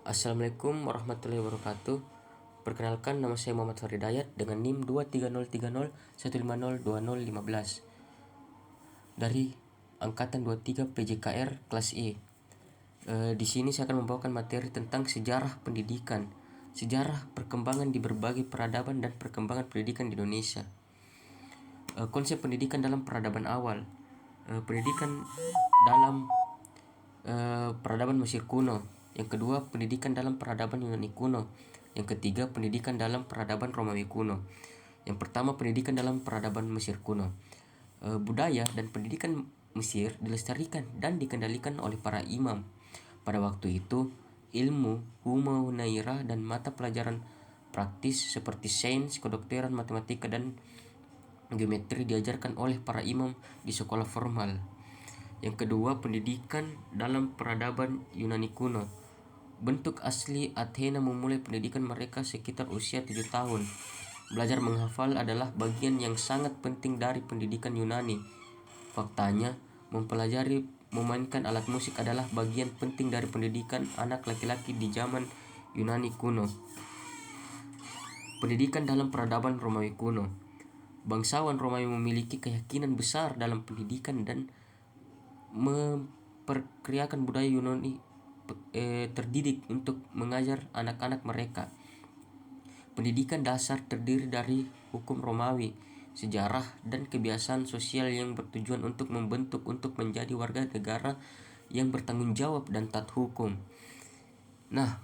Assalamualaikum warahmatullahi wabarakatuh. Perkenalkan, nama saya Muhammad Faridayat dengan NIM 2303015020015 dari angkatan 23 PJKR kelas E. Di sini saya akan membawakan materi tentang sejarah pendidikan, sejarah perkembangan di berbagai peradaban dan perkembangan pendidikan di Indonesia. Konsep pendidikan dalam peradaban awal. Pendidikan dalam peradaban Mesir kuno. Yang kedua, pendidikan dalam peradaban Yunani kuno. Yang ketiga, pendidikan dalam peradaban Romawi kuno. Yang pertama, pendidikan dalam peradaban Mesir kuno. Budaya dan pendidikan Mesir dilestarikan dan dikendalikan oleh para imam. Pada waktu itu, ilmu, humaira, dan mata pelajaran praktis seperti sains, kedokteran, matematika, dan geometri diajarkan oleh para imam di sekolah formal. Yang kedua, pendidikan dalam peradaban Yunani kuno. Bentuk asli Athena memulai pendidikan mereka sekitar usia 7 tahun. Belajar menghafal adalah bagian yang sangat penting dari pendidikan Yunani. Faktanya, mempelajari memainkan alat musik adalah bagian penting dari pendidikan anak laki-laki di zaman Yunani kuno. Pendidikan dalam peradaban Romawi kuno. Bangsawan Romawi memiliki keyakinan besar dalam pendidikan dan memperkirakan budaya Yunani terdidik untuk mengajar anak-anak mereka. Pendidikan dasar terdiri dari hukum Romawi, sejarah, dan kebiasaan sosial yang bertujuan untuk membentuk untuk menjadi warga negara yang bertanggung jawab dan taat hukum. Nah,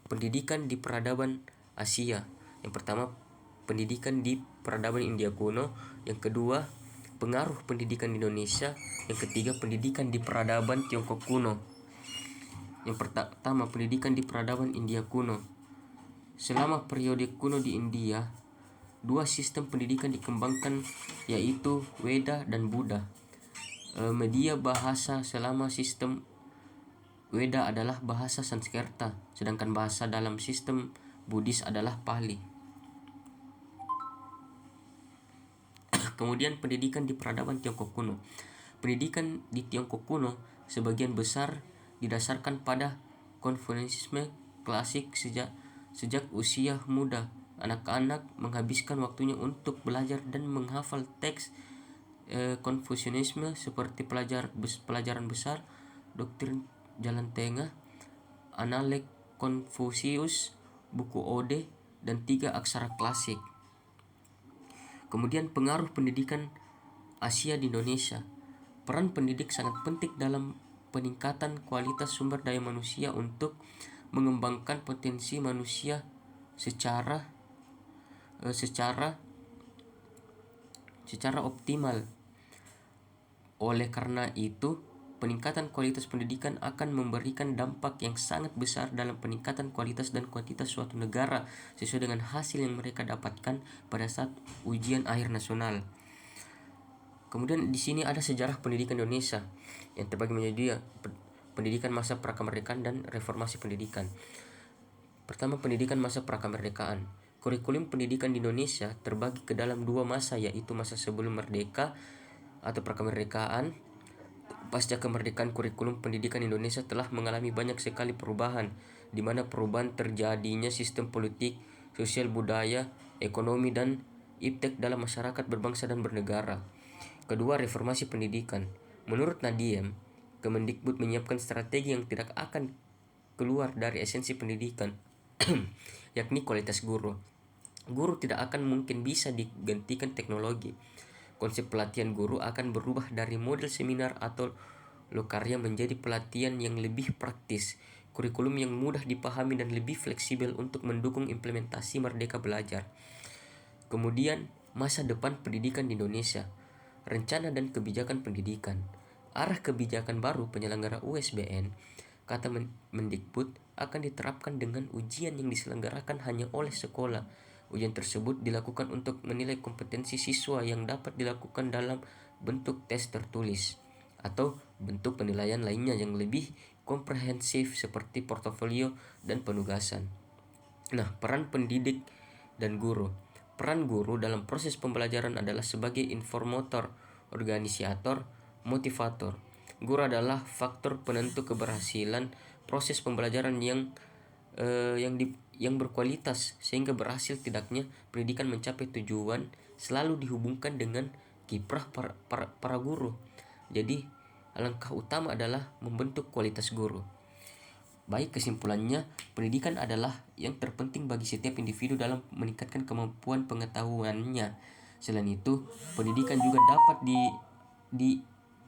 pendidikan di peradaban Asia. Yang pertama, pendidikan di peradaban India kuno. Yang kedua, pengaruh pendidikan di Indonesia. Yang ketiga, pendidikan di peradaban Tiongkok kuno. Yang pertama, pendidikan di peradaban India kuno. Selama periode kuno di India, dua sistem pendidikan dikembangkan, yaitu Weda dan Buddha. Media bahasa selama sistem Weda adalah bahasa Sanskerta, sedangkan bahasa dalam sistem Buddhis adalah Pali. Kemudian pendidikan di peradaban Tiongkok kuno. Pendidikan di Tiongkok kuno sebagian besar didasarkan pada Konfusianisme klasik. Sejak usia muda, anak-anak menghabiskan waktunya untuk belajar dan menghafal teks Konfusianisme seperti pelajaran besar, doktrin jalan tengah, Analek Konfusius, buku Ode, dan 3 aksara klasik. Kemudian pengaruh pendidikan Asia di Indonesia. Peran pendidik sangat penting dalam peningkatan kualitas sumber daya manusia untuk mengembangkan potensi manusia secara optimal. Oleh karena itu, peningkatan kualitas pendidikan akan memberikan dampak yang sangat besar dalam peningkatan kualitas dan kuantitas suatu negara sesuai dengan hasil yang mereka dapatkan pada saat ujian akhir nasional. Kemudian di sini ada sejarah pendidikan Indonesia yang terbagi menjadi pendidikan masa prakemerdekaan dan reformasi pendidikan. Pertama, pendidikan masa prakemerdekaan. Kurikulum pendidikan di Indonesia terbagi ke dalam 2 masa, yaitu masa sebelum merdeka atau prakemerdekaan. Pasca kemerdekaan, kurikulum pendidikan Indonesia telah mengalami banyak sekali perubahan, di mana perubahan terjadinya sistem politik, sosial, budaya, ekonomi, dan iptek dalam masyarakat berbangsa dan bernegara. Kedua, reformasi pendidikan. Menurut Nadiem, Kemendikbud menyiapkan strategi yang tidak akan keluar dari esensi pendidikan, yakni kualitas guru. Guru tidak akan mungkin bisa digantikan teknologi. Konsep pelatihan guru akan berubah dari model seminar atau lokarya menjadi pelatihan yang lebih praktis, kurikulum yang mudah dipahami dan lebih fleksibel untuk mendukung implementasi merdeka belajar. Kemudian, masa depan pendidikan di Indonesia. Rencana dan kebijakan pendidikan. Arah kebijakan baru penyelenggara USBN, kata Mendikbud, akan diterapkan dengan ujian yang diselenggarakan hanya oleh sekolah. Ujian tersebut dilakukan untuk menilai kompetensi siswa yang dapat dilakukan dalam bentuk tes tertulis atau bentuk penilaian lainnya yang lebih komprehensif seperti portofolio dan penugasan. Nah, peran pendidik dan guru. Peran guru dalam proses pembelajaran adalah sebagai informator, organisator, motivator. Guru adalah faktor penentu keberhasilan proses pembelajaran yang yang berkualitas, sehingga berhasil tidaknya pendidikan mencapai tujuan selalu dihubungkan dengan kiprah para guru. Jadi alangkah utama adalah membentuk kualitas guru. Baik, kesimpulannya, pendidikan adalah yang terpenting bagi setiap individu dalam meningkatkan kemampuan pengetahuannya. Selain itu, pendidikan juga dapat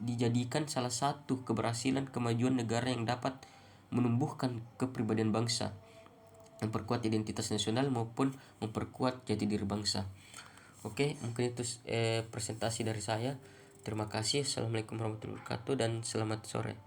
dijadikan salah satu keberhasilan kemajuan negara yang dapat menumbuhkan kepribadian bangsa, memperkuat identitas nasional maupun memperkuat jati diri bangsa. Oke, mungkin itu presentasi dari saya. Terima kasih. Assalamualaikum warahmatullahi wabarakatuh dan selamat sore.